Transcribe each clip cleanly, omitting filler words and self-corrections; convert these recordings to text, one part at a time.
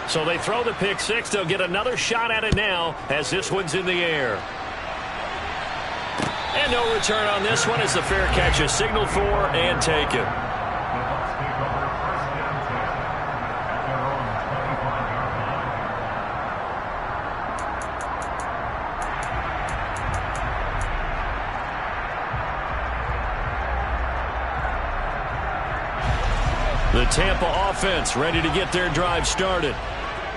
So they throw the pick six. They'll get another shot at it now as this one's in the air. And no return on this one as the fair catch is signaled for and taken. The Tampa offense ready to get their drive started.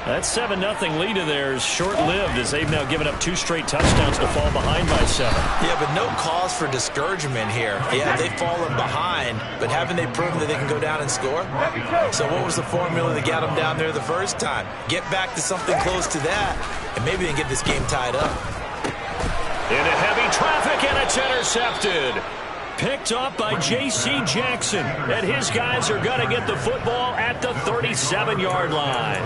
That 7-0 lead of theirs short-lived as they've now given up 2 straight touchdowns to fall behind by 7. Yeah, but no cause for discouragement here. Yeah, they've fallen behind, but haven't they proven that they can go down and score? So what was the formula that got them down there the first time? Get back to something close to that, and maybe they can get this game tied up. Into heavy traffic, and it's intercepted. Picked off by J.C. Jackson, and his guys are going to get the football at the 37-yard line.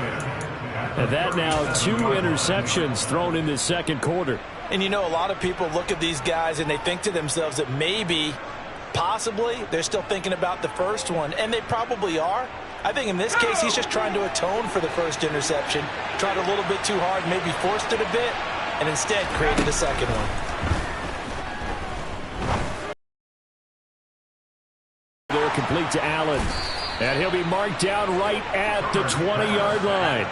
And that now 2 interceptions thrown in the second quarter. And you know, a lot of people look at these guys and they think to themselves that maybe, possibly, they're still thinking about the first one. And they probably are. I think in this case, he's just trying to atone for the first interception. Tried a little bit too hard, maybe forced it a bit, and instead created a second one. They're complete to Allen. And he'll be marked down right at the 20-yard line.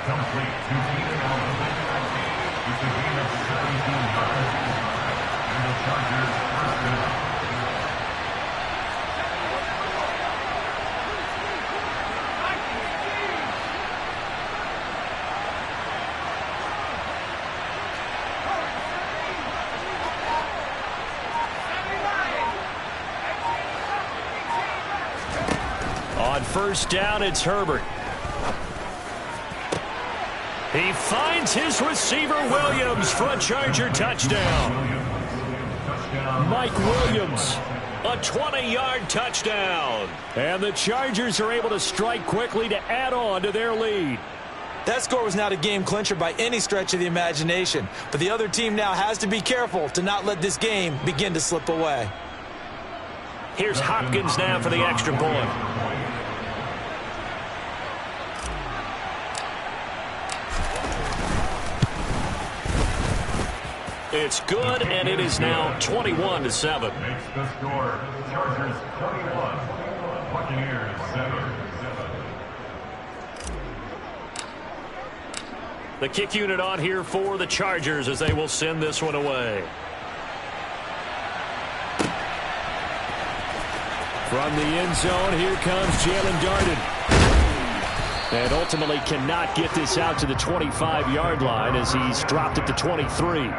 On first down, it's Herbert. He finds his receiver, Williams, for a Charger touchdown. Mike Williams, a 20-yard touchdown. And the Chargers are able to strike quickly to add on to their lead. That score was not a game clincher by any stretch of the imagination. But the other team now has to be careful to not let this game begin to slip away. Here's Hopkins now for the extra point. It's good, and it is now 21-7. Makes the score. Chargers 21, Buccaneers 7. The kick unit on here for the Chargers as they will send this one away. From the end zone, here comes Jalen Darden. And ultimately cannot get this out to the 25-yard line as he's dropped at the 23.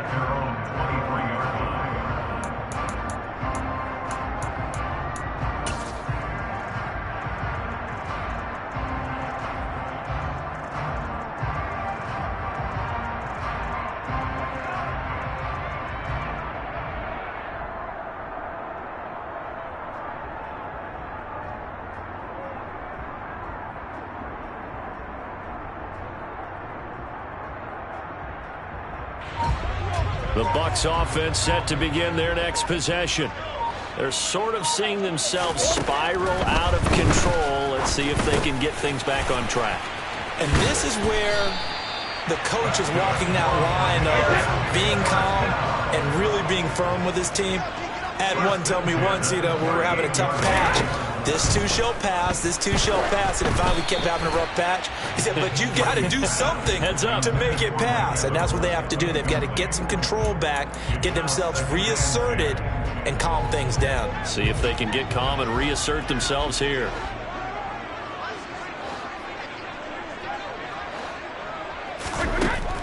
The Bucs offense set to begin their next possession. They're sort of seeing themselves spiral out of control. Let's see if they can get things back on track. And this is where the coach is walking that line of being calm and really being firm with his team. Had one tell me once, when we were having a tough patch, this too shall pass, this too shall pass, and it finally kept having a rough patch. He said, but you got to do something to make it pass, and that's what they have to do. They've got to get some control back, get themselves reasserted, and calm things down. See if they can get calm and reassert themselves here.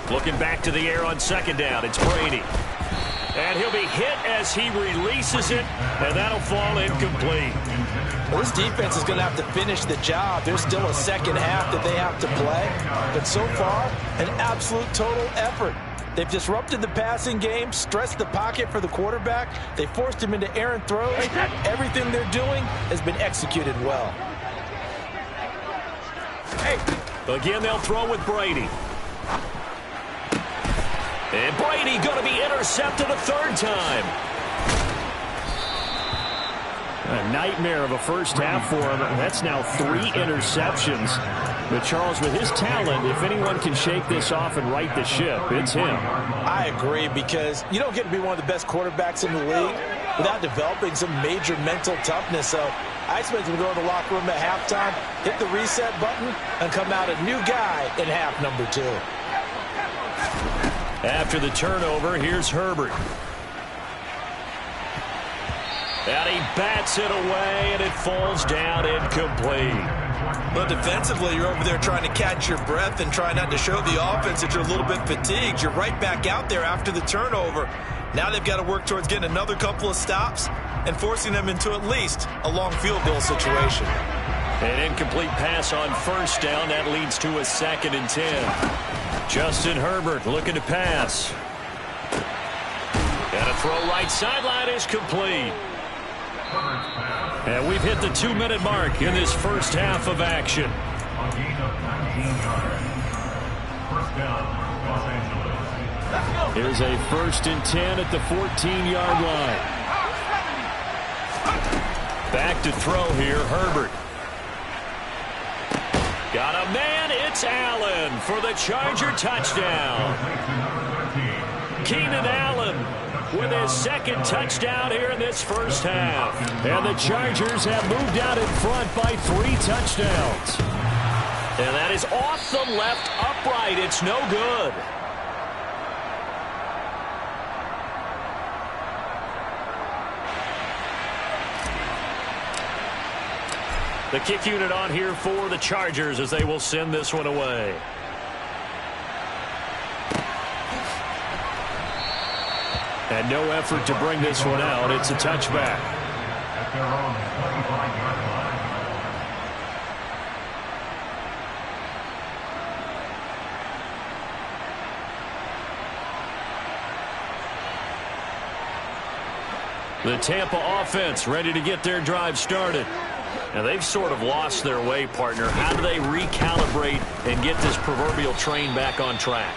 Looking back to the air on second down, it's Brady. And he'll be hit as he releases it, and that'll fall incomplete. Well, this defense is going to have to finish the job. There's still a second half that they have to play. But so far, an absolute total effort. They've disrupted the passing game, stressed the pocket for the quarterback. They forced him into errant throws. Everything they're doing has been executed well. Again, they'll throw with Brady. And Brady going to be intercepted a third time. A nightmare of a first half for him. That's now 3 interceptions. But Charles, with his talent, if anyone can shake this off and right the ship, it's him. I agree, because you don't get to be one of the best quarterbacks in the league without developing some major mental toughness. So I expect him to go in the locker room at halftime, hit the reset button, and come out a new guy in half number 2. After the turnover, here's Herbert. And he bats it away, and it falls down incomplete. But defensively, you're over there trying to catch your breath and try not to show the offense that you're a little bit fatigued. You're right back out there after the turnover. Now they've got to work towards getting another couple of stops and forcing them into at least a long field goal situation. An incomplete pass on first down. That leads to a 2nd and 10. Justin Herbert looking to pass. And a throw right sideline is complete. And we've hit the 2-minute mark in this first half of action. A gain of 19 yards. First down, Los Angeles. Here's a 1st and 10 at the 14-yard line. Back to throw here, Herbert. Got a man, it's Allen for the Charger touchdown. Keenan Allen with his 2nd touchdown here in this first half. And the Chargers have moved out in front by 3 touchdowns. And that is off the left upright. It's no good. The kick unit on here for the Chargers as they will send this one away. And no effort to bring this one out. It's a touchback. At their own 25-yard line. The Tampa offense ready to get their drive started. Now, they've sort of lost their way, partner. How do they recalibrate and get this proverbial train back on track?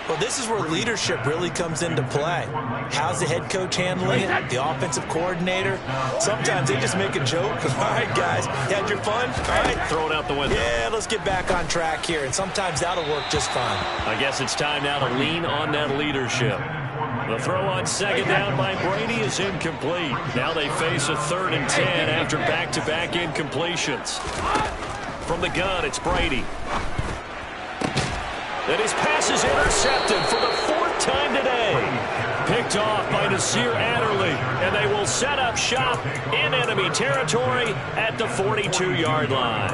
Well, this is where leadership really comes into play. How's the head coach handling it? The offensive coordinator? Sometimes they just make a joke. All right, guys, you had your fun? All right. Throw it out the window. Yeah, let's get back on track here. And sometimes that'll work just fine. I guess it's time now to lean on that leadership. The throw on 2nd down by Brady is incomplete. Now they face a 3rd and 10 after back-to-back incompletions. From the gun, it's Brady. And his pass is intercepted for the 4th time today. Picked off by Nasir Adderley. And they will set up shop in enemy territory at the 42-yard line.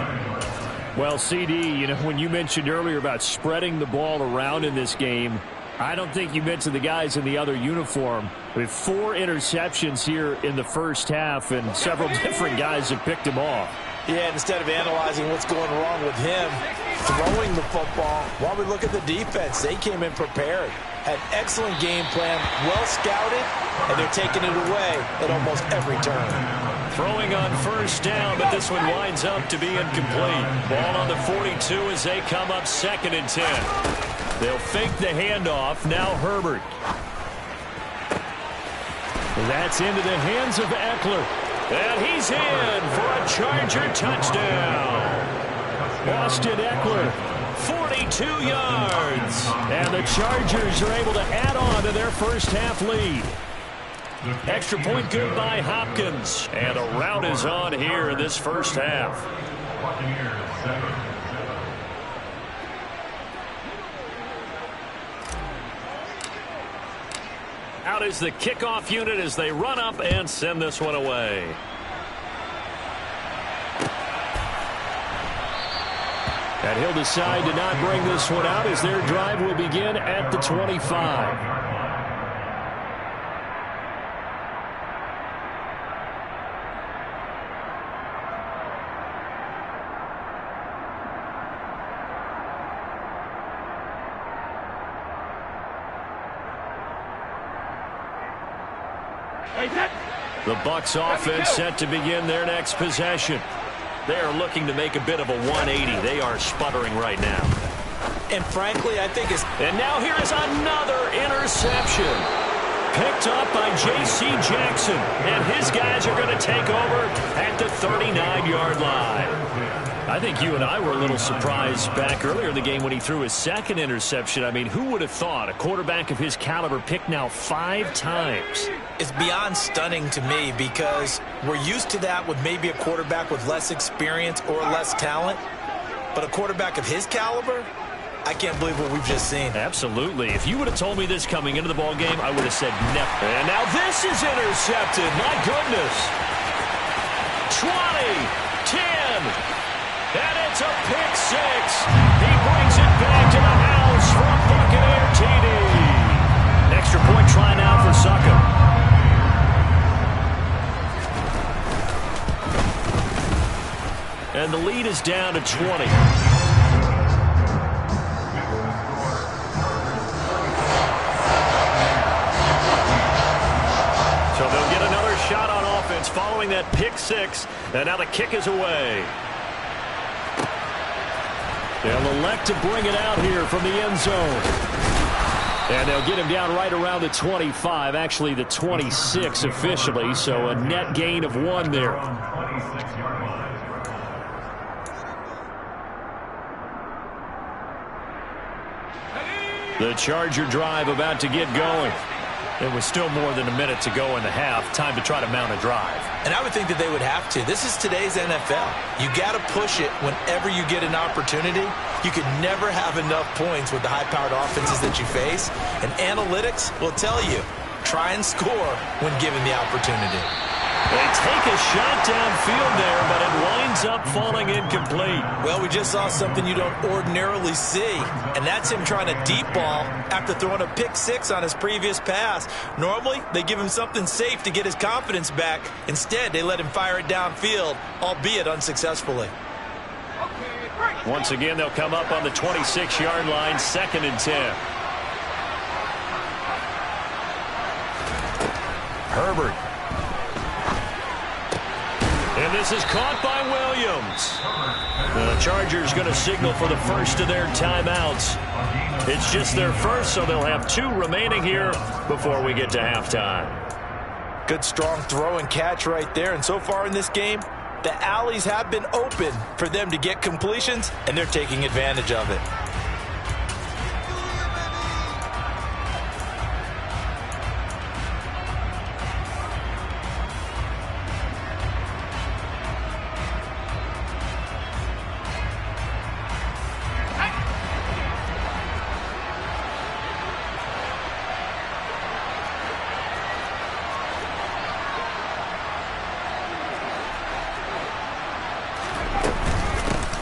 Well, CD, you know, when you mentioned earlier about spreading the ball around in this game, I don't think you mentioned the guys in the other uniform. With 4 interceptions here in the first half, and several different guys have picked him off. Yeah, instead of analyzing what's going wrong with him throwing the football, while we look at the defense, they came in prepared. Had excellent game plan, well scouted, and they're taking it away at almost every turn. Throwing on first down, but this one winds up to be incomplete. Ball on the 42 as they come up 2nd and 10. They'll fake the handoff. Now Herbert. That's into the hands of Eckler. And he's in for a Charger touchdown. Austin Eckler. 42 yards. And the Chargers are able to add on to their first half lead. Extra point good by Hopkins. And a rout is on here in this first half. Buccaneers 7. Out is the kickoff unit as they run up and send this one away. And he'll decide to not bring this one out as their drive will begin at the 25. The Bucs offense set to begin their next possession. They are looking to make a bit of a 180. They are sputtering right now. And frankly, I think it's... And now here is another interception. Picked up by J.C. Jackson. And his guys are going to take over at the 39-yard line. I think you and I were a little surprised back earlier in the game when he threw his second interception. I mean, who would have thought a quarterback of his caliber picked now 5 times? It's beyond stunning to me because we're used to that with maybe a quarterback with less experience or less talent. But a quarterback of his caliber, I can't believe what we've just seen. Absolutely. If you would have told me this coming into the ball game, I would have said never. And now this is intercepted. My goodness. 20, 10. And it's a pick 6. He brings it back to the house from Buccaneer TD. Extra point try now for Succop. And the lead is down to 20. So they'll get another shot on offense following that pick 6. And now the kick is away. They'll elect to bring it out here from the end zone. And they'll get him down right around the 25, actually the 26 officially, so a net gain of 1 there. The Charger drive about to get going. It was still more than a minute to go in the half. Time to try to mount a drive. And I would think that they would have to. This is today's NFL. You got to push it whenever you get an opportunity. You could never have enough points with the high-powered offenses that you face. And analytics will tell you, try and score when given the opportunity. They take a shot downfield there, but it winds up falling incomplete. Well, we just saw something you don't ordinarily see, and that's him trying to deep ball after throwing a pick 6 on his previous pass. Normally, they give him something safe to get his confidence back. Instead, they let him fire it downfield, albeit unsuccessfully. Once again, they'll come up on the 26-yard line, 2nd and 10. Herbert. And this is caught by Williams. The Chargers going to signal for the first of their timeouts. It's just their first, so they'll have 2 remaining here before we get to halftime. Good, strong throw and catch right there. And so far in this game, the alleys have been open for them to get completions, and they're taking advantage of it.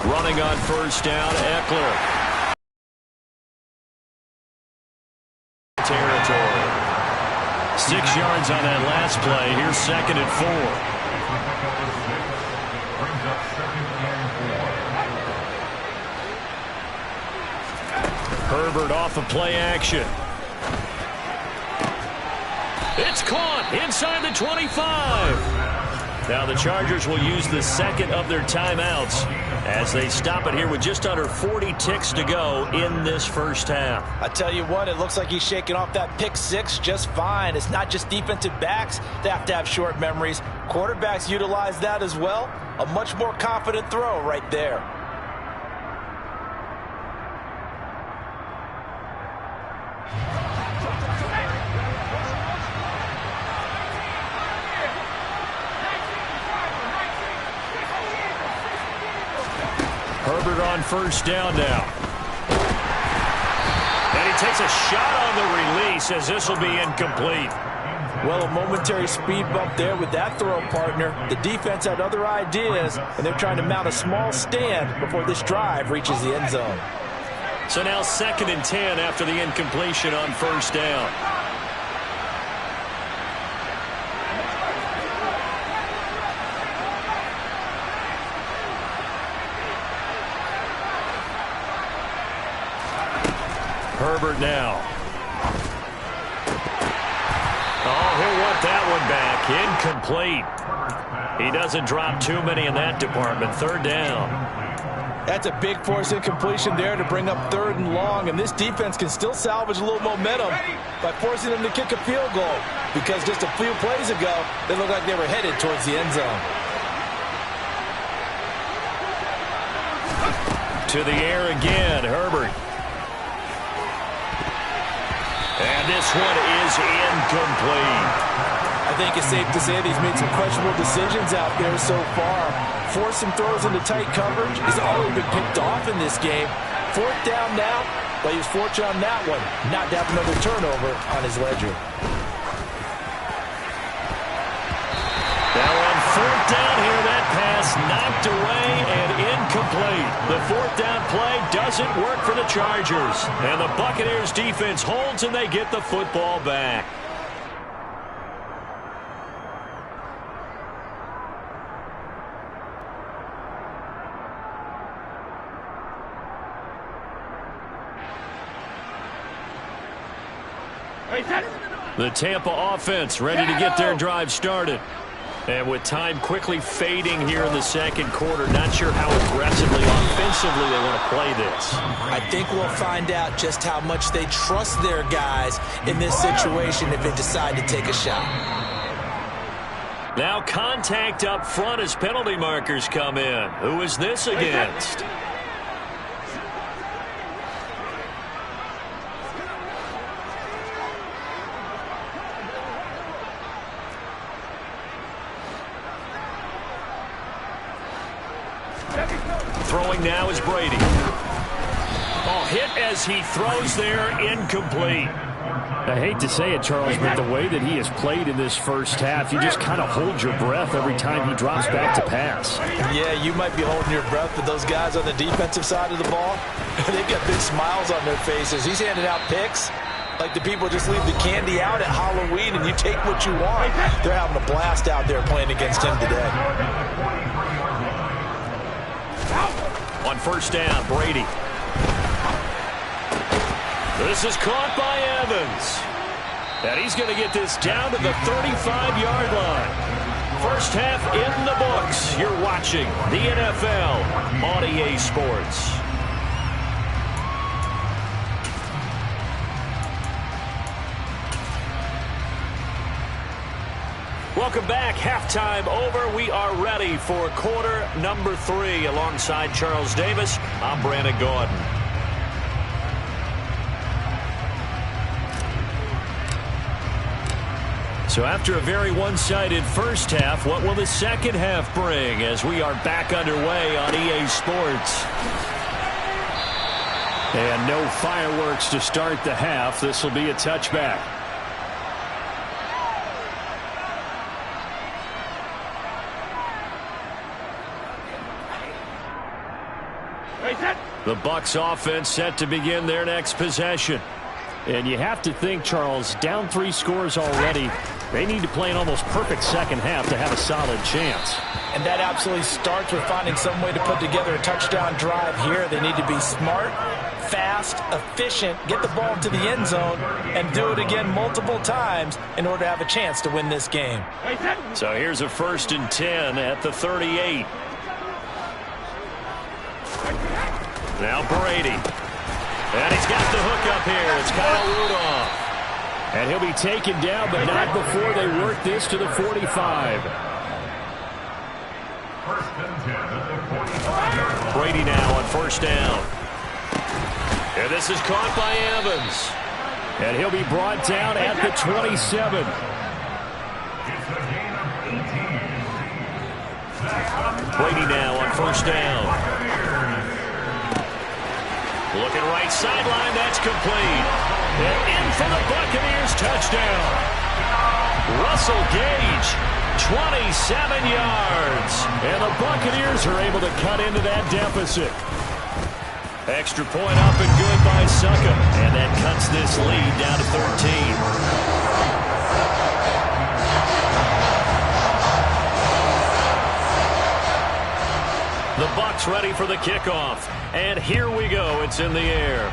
Running on first down, Eckler. Territory. 6 yards on that last play. Here's 2nd and 4. Herbert off of play action. It's caught inside the 25. Now the Chargers will use the 2nd of their timeouts as they stop it here with just under 40 ticks to go in this first half. I tell you what, it looks like he's shaking off that pick 6 just fine. It's not just defensive backs that have to have short memories. Quarterbacks utilize that as well. A much more confident throw right there. Herbert on first down now. And he takes a shot on the release as this will be incomplete. Well, a momentary speed bump there with that throw partner. The defense had other ideas, and they're trying to mount a small stand before this drive reaches the end zone. So now 2nd and 10 after the incompletion on first down. Herbert now. Oh, he'll want that one back. Incomplete. He doesn't drop too many in that department. 3rd down. That's a big force incompletion there to bring up 3rd and long, and this defense can still salvage a little momentum by forcing them to kick a field goal, because just a few plays ago, they looked like they were headed towards the end zone. To the air again, Herbert. And this one is incomplete. I think it's safe to say that he's made some questionable decisions out there so far. Forced some throws into tight coverage. He's already been picked off in this game. 4th down now, but he was fortunate on that one not to have another turnover on his ledger. Now on 4th down here, that pass knocked away and incomplete. The 4th down play doesn't work for the Chargers. And the Buccaneers defense holds and they get the football back. The Tampa offense ready to get their drive started. And with time quickly fading here in the second quarter, not sure how aggressively, offensively they want to play this. I think we'll find out just how much they trust their guys in this situation if they decide to take a shot. Now contact up front as penalty markers come in. Who is this against? Throwing now is Brady. Oh, hit as he throws there, incomplete. I hate to say it, Charles, but the way that he has played in this first half, you just kind of hold your breath every time he drops back to pass. Yeah, you might be holding your breath, but those guys on the defensive side of the ball, they've got big smiles on their faces. He's handing out picks like the people just leave the candy out at Halloween and you take what you want. They're having a blast out there playing against him today. On 1st down, Brady. This is caught by Evans. And he's going to get this down to the 35-yard line. First half in the books. You're watching the NFL on EA Sports. Welcome back. Halftime over. We are ready for quarter number 3. Alongside Charles Davis, I'm Brandon Gordon. So after a very one-sided first half, what will the second half bring as we are back underway on EA Sports? And no fireworks to start the half. This will be a touchback. The Bucs offense set to begin their next possession. And you have to think, Charles, down 3 scores already. They need to play an almost perfect second half to have a solid chance. And that absolutely starts with finding some way to put together a touchdown drive here. They need to be smart, fast, efficient, get the ball to the end zone, and do it again multiple times in order to have a chance to win this game. So here's a 1st and 10 at the 38. Now Brady. And he's got the hook up here. It's Kyle Rudolph. And he'll be taken down, but not before they work this to the 45. Brady now on 1st down. And this is caught by Evans. And he'll be brought down at the 27. Brady now on 1st down. Looking right sideline, that's complete. And in for the Buccaneers touchdown. Russell Gage, 27 yards. And the Buccaneers are able to cut into that deficit. Extra point up and good by Succop. And that cuts this lead down to 13. The Bucs ready for the kickoff. And here we go. It's in the air.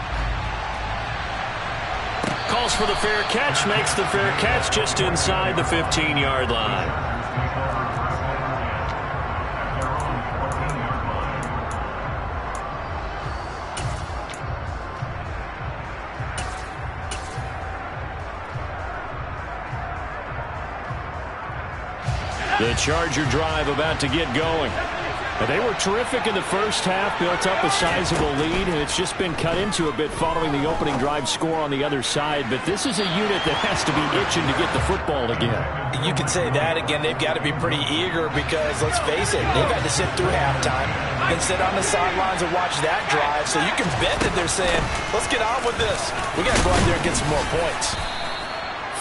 Calls for the fair catch. Makes the fair catch just inside the 15-yard line. The Charger drive about to get going. They were terrific in the first half, built up a sizable lead, and it's just been cut into a bit following the opening drive score on the other side. But this is a unit that has to be itching to get the football again. You could say that again. They've got to be pretty eager because, let's face it, they've had to sit through halftime and sit on the sidelines and watch that drive. So you can bet that they're saying, let's get on with this. We got to go out there and get some more points.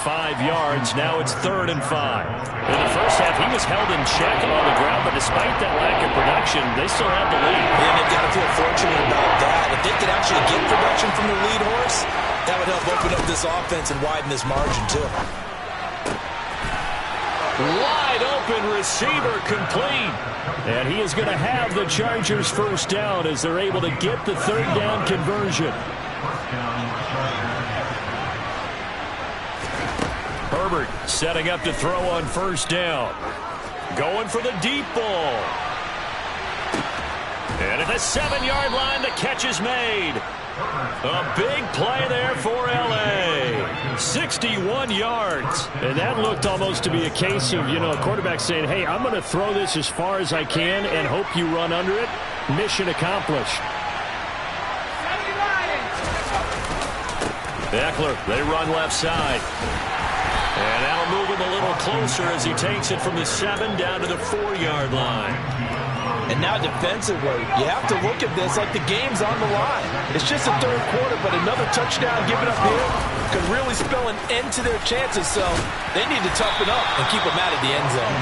5 yards. Now it's 3rd and 5. In the first half, he was held in check on the ground, but despite that lack of production, they still have the lead. And they've got to feel fortunate about that. If they could actually get production from the lead horse, that would help open up this offense and widen this margin, too. Wide open receiver complete. And he is going to have the Chargers first down as they're able to get the 3rd down conversion. Herbert setting up to throw on 1st down. Going for the deep ball. And at the 7-yard line, the catch is made. A big play there for L.A. 61 yards. And that looked almost to be a case of, a quarterback saying, hey, I'm going to throw this as far as I can and hope you run under it. Mission accomplished. Eckler, they run left side. And that'll move him a little closer as he takes it from the 7 down to the 4-yard line. And now defensively, you have to look at this like the game's on the line. It's just the 3rd quarter, but another touchdown given up here could really spell an end to their chances. So they need to toughen up and keep them out of the end zone.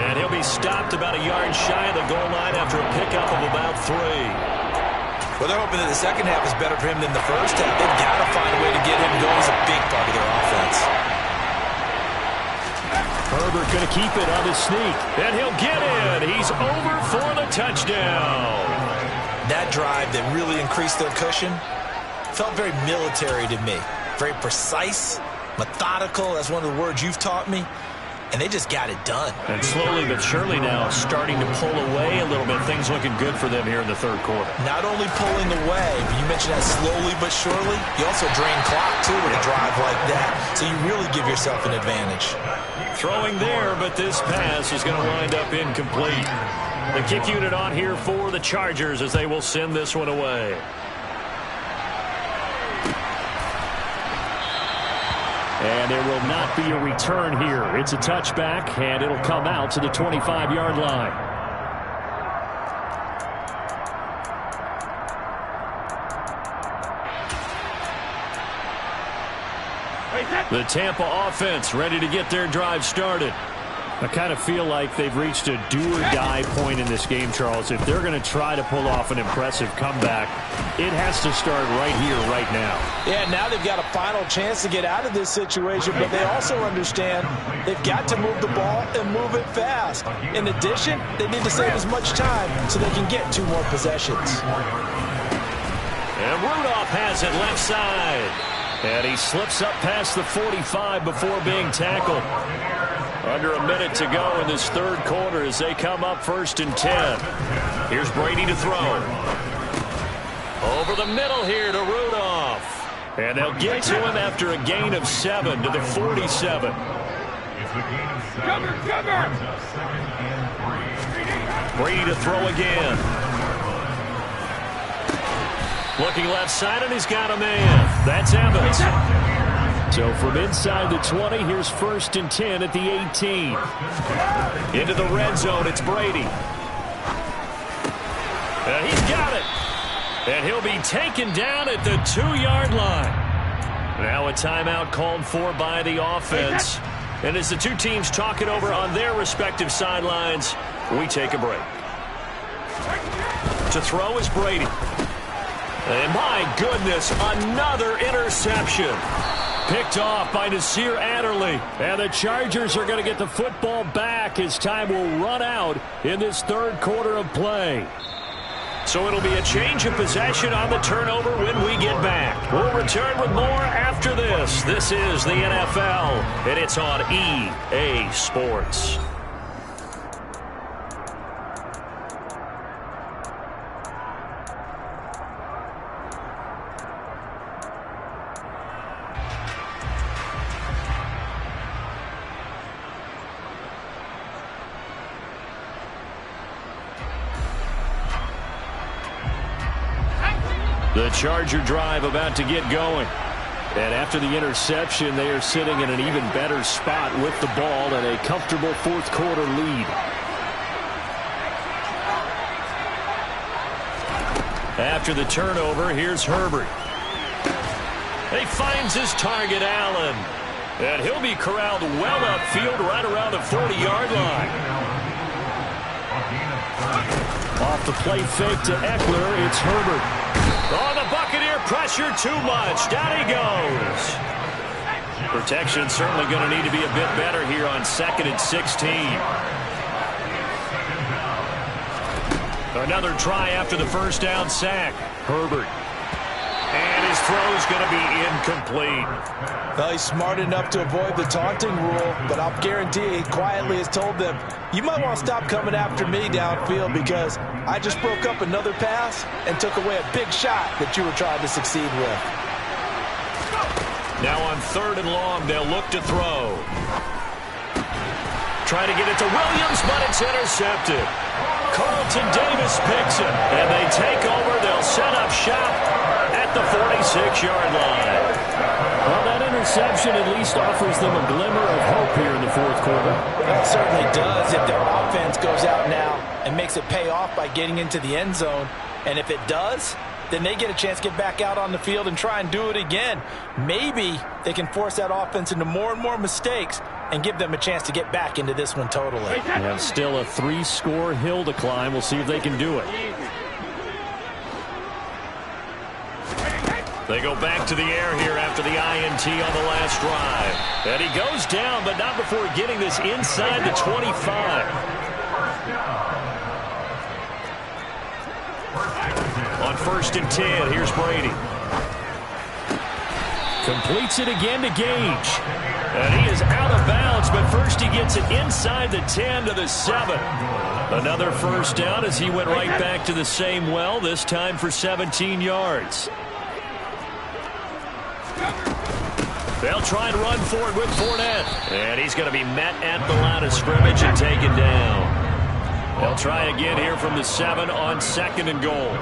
And he'll be stopped about a yard shy of the goal line after a pickup of about 3. Well, they're hoping that the second half is better for him than the first half. They've got to find a way to get him going. He's a big part of their offense. Herbert going to keep it on his sneak. And he'll get in. He's over for the touchdown. That drive that really increased their cushion felt very military to me. Very precise, methodical. That's one of the words you've taught me. And they just got it done. And slowly but surely now starting to pull away a little bit. Things looking good for them here in the 3rd quarter. Not only pulling away, but you mentioned that slowly but surely. You also drain clock, too, with a drive like that. So you really give yourself an advantage. Throwing there, but this pass is going to wind up incomplete. The kick unit on here for the Chargers as they will send this one away. And there will not be a return here. It's a touchback, and it'll come out to the 25-yard line. The Tampa offense ready to get their drive started. I kind of feel like they've reached a do-or-die point in this game, Charles. If they're going to try to pull off an impressive comeback, it has to start right here, right now. Yeah, now they've got a final chance to get out of this situation, but they also understand they've got to move the ball and move it fast. In addition, they need to save as much time so they can get 2 more possessions. And Rudolph has it left side. And he slips up past the 45 before being tackled. Under a minute to go in this 3rd quarter as they come up 1st and 10. Here's Brady to throw. Over the middle here to Rudolph. And they'll get to him after a gain of 7 to the 47. Brady to throw again. Looking left side, and he's got a man. That's Evans. So from inside the 20, here's 1st and 10 at the 18. Into the red zone, it's Brady. And he's got it. And he'll be taken down at the 2-yard line. Now a timeout called for by the offense. And as the 2 teams talk it over on their respective sidelines, we take a break. To throw is Brady. And my goodness, another interception. Picked off by Nasir Adderley. And the Chargers are going to get the football back as time will run out in this 3rd quarter of play. So it'll be a change of possession on the turnover when we get back. We'll return with more after this. This is the NFL, and it's on EA Sports. The Charger drive about to get going. And after the interception, they are sitting in an even better spot with the ball and a comfortable fourth quarter lead. After the turnover, here's Herbert. He finds his target, Allen. And he'll be corralled well upfield right around the 40-yard line. Off the play fake to Eckler, it's Herbert. Oh, the Buccaneer pressure too much. Down he goes. Protection certainly going to need to be a bit better here on 2nd and 16. Another try after the first down sack. Herbert. And his throw's going to be incomplete. Well, he's smart enough to avoid the taunting rule, but I'll guarantee he quietly has told them, you might want to stop coming after me downfield because I just broke up another pass and took away a big shot that you were trying to succeed with. Now on 3rd and long, they'll look to throw. Trying to get it to Williams, but it's intercepted. Carlton Davis picks it, and they take over. They'll set up shop at the 46-yard line. Well, that interception at least offers them a glimmer of hope here in the fourth quarter. It certainly does if their offense goes out now and makes it pay off by getting into the end zone. And if it does, then they get a chance to get back out on the field and try and do it again. Maybe they can force that offense into more and more mistakes and give them a chance to get back into this one totally. They have still a 3-score hill to climb. We'll see if they can do it. They go back to the air here after the INT on the last drive. And he goes down, but not before getting this inside the 25. On 1st and 10, here's Brady. Completes it again to Gage. And he is out of bounds, but first he gets it inside the 10 to the 7. Another first down as he went right back to the same well, this time for 17 yards. They'll try and run for it with Fournette. And he's going to be met at the line of scrimmage and taken down. They'll try again here from the 7 on 2nd and goal.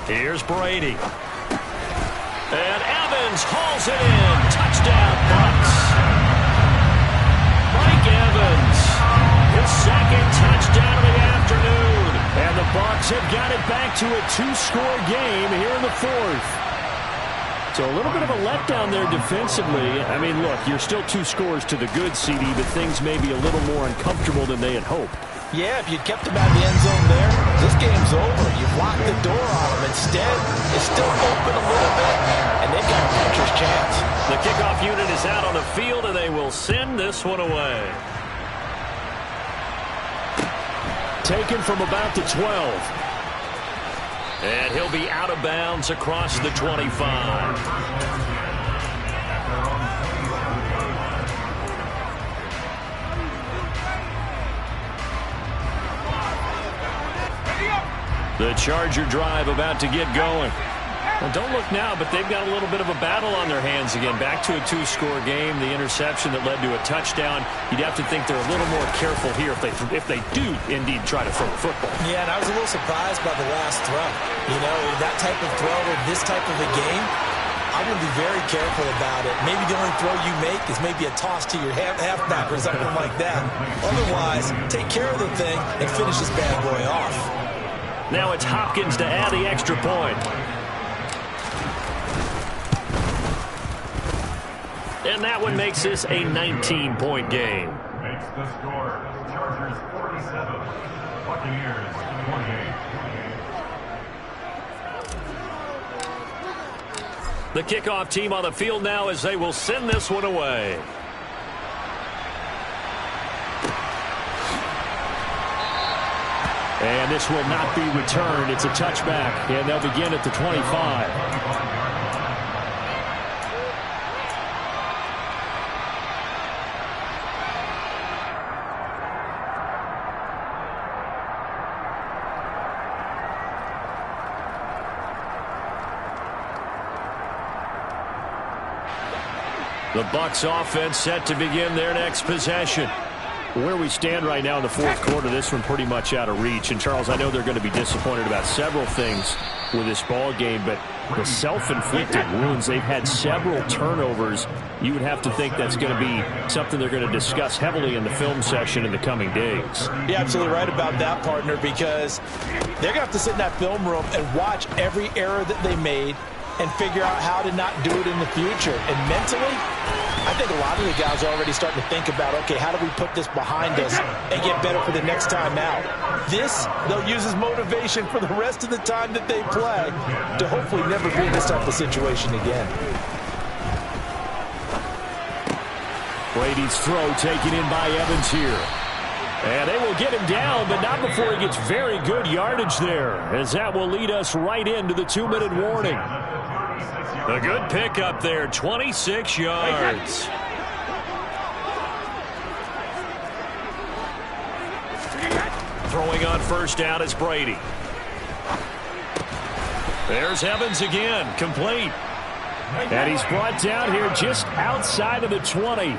Here's Brady. And Evans hauls it in. Touchdown, Bucs. Mike Evans, his 2nd touchdown of the afternoon. And the Bucs have got it back to a 2-score game here in the 4th. So a little bit of a letdown there defensively. I mean, look, you're still 2 scores to the good, CD, but things may be a little more uncomfortable than they had hoped. Yeah, if you'd kept them out of the end zone there, this game's over. You've locked the door on them. Instead, it's still open a little bit, and they've got a puncher's chance. The kickoff unit is out on the field, and they will send this one away. Taken from about the 12. And he'll be out of bounds across the 25. The Charger drive about to get going. Well, don't look now, but they've got a little bit of a battle on their hands again. Back to a 2-score game. The interception that led to a touchdown. You'd have to think they're a little more careful here if they do indeed try to throw the football. Yeah, and I was a little surprised by the last throw. You know, that type of throw in this type of a game, I'm going to be very careful about it. Maybe the only throw you make is maybe a toss to your halfback or something like that. Otherwise, take care of the thing and finish this bad boy off. Now it's Hopkins to add the extra point. And that one makes this a 19-point game. Makes the score. Chargers 47. Buccaneers 28. The kickoff team on the field now as they will send this one away. And this will not be returned. It's a touchback, and they'll begin at the 25. The Bucs offense set to begin their next possession. Where we stand right now in the fourth quarter, this one pretty much out of reach. And, Charles, I know they're going to be disappointed about several things with this ball game, but the self-inflicted wounds, they've had several turnovers. You would have to think that's going to be something they're going to discuss heavily in the film session in the coming days. You're absolutely right about that, partner, because they're going to have to sit in that film room and watch every error that they made and figure out how to not do it in the future. And mentally, I think a lot of the guys are already starting to think about, okay, how do we put this behind us and get better for the next time out? This, they'll use as motivation for the rest of the time that they play to hopefully never be in this type of situation again. Brady's throw taken in by Evans here. And they will get him down, but not before he gets very good yardage there, as that will lead us right into the 2-minute warning. A good pickup there, 26 yards. Throwing on first down is Brady. There's Evans again, complete. And he's brought down here just outside of the 20.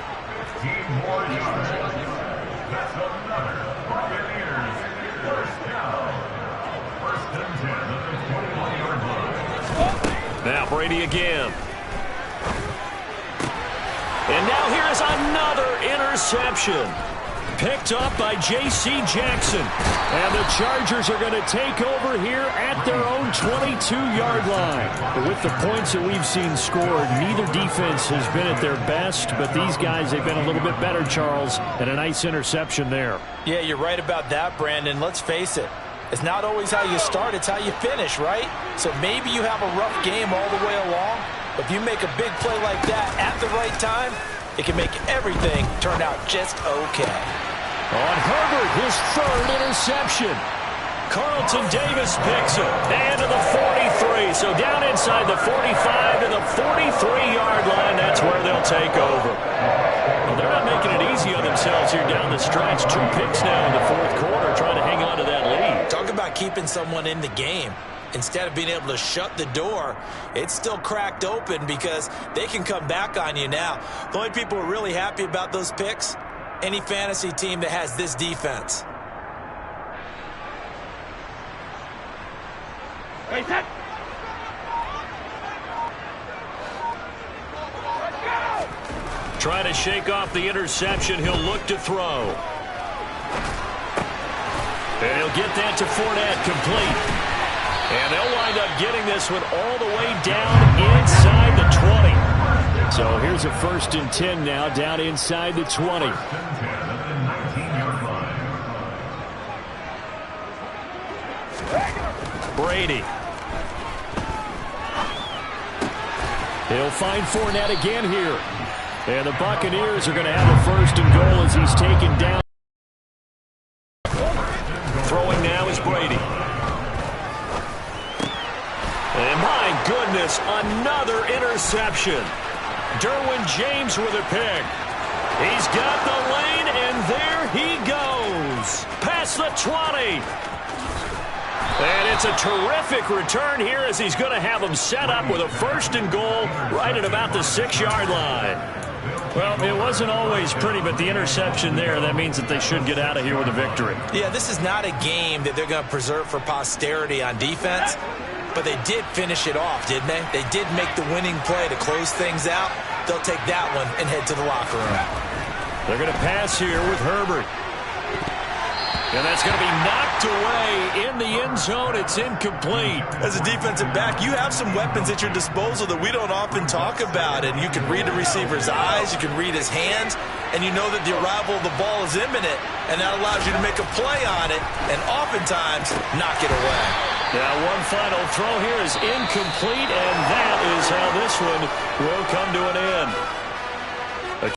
Now Brady again. And now here is another interception. Picked up by J.C. Jackson. And the Chargers are going to take over here at their own 22-yard line. With the points that we've seen scored, neither defense has been at their best, but these guys, they've been a little bit better, Charles, and a nice interception there. Yeah, you're right about that, Brandon. Let's face it. It's not always how you start, it's how you finish, right? So maybe you have a rough game all the way along, but if you make a big play like that at the right time, it can make everything turn out just okay. On Herbert, his third interception. Carlton Davis picks it. And to the 43. So down inside the 45 to the 43-yard line. That's where they'll take over. Well, they're not making it easy on themselves here down the stretch. 2 picks now in the fourth quarter, trying to hang on to that lead. Talk about keeping someone in the game. Instead of being able to shut the door, it's still cracked open because they can come back on you now. The only people who are really happy about those picks, any fantasy team that has this defense. Trying to shake off the interception. He'll look to throw. And he'll get that to Fournette, complete. And they'll wind up getting this one all the way down inside the 20. So here's a 1st and 10 now, down inside the 20. Brady. He'll find Fournette again here. And the Buccaneers are going to have a 1st and goal as he's taken down. Throwing now is Brady. And my goodness, another interception. Derwin James with a pick. He's got the lane, and there he goes. Past the 20. And it's a terrific return here as he's going to have them set up with a 1st and goal right at about the 6-yard line. Well, it wasn't always pretty, but the interception there, that means that they should get out of here with a victory. Yeah, this is not a game that they're going to preserve for posterity on defense, but they did finish it off, didn't they? They did make the winning play to close things out. They'll take that one and head to the locker room. They're going to pass here with Herbert. And that's going to be knocked away in the end zone. It's incomplete. As a defensive back, you have some weapons at your disposal that we don't often talk about. And you can read the receiver's eyes, you can read his hands, and you know that the arrival of the ball is imminent. And that allows you to make a play on it and oftentimes knock it away. Now one final throw here is incomplete, and that is how this one will come to an end.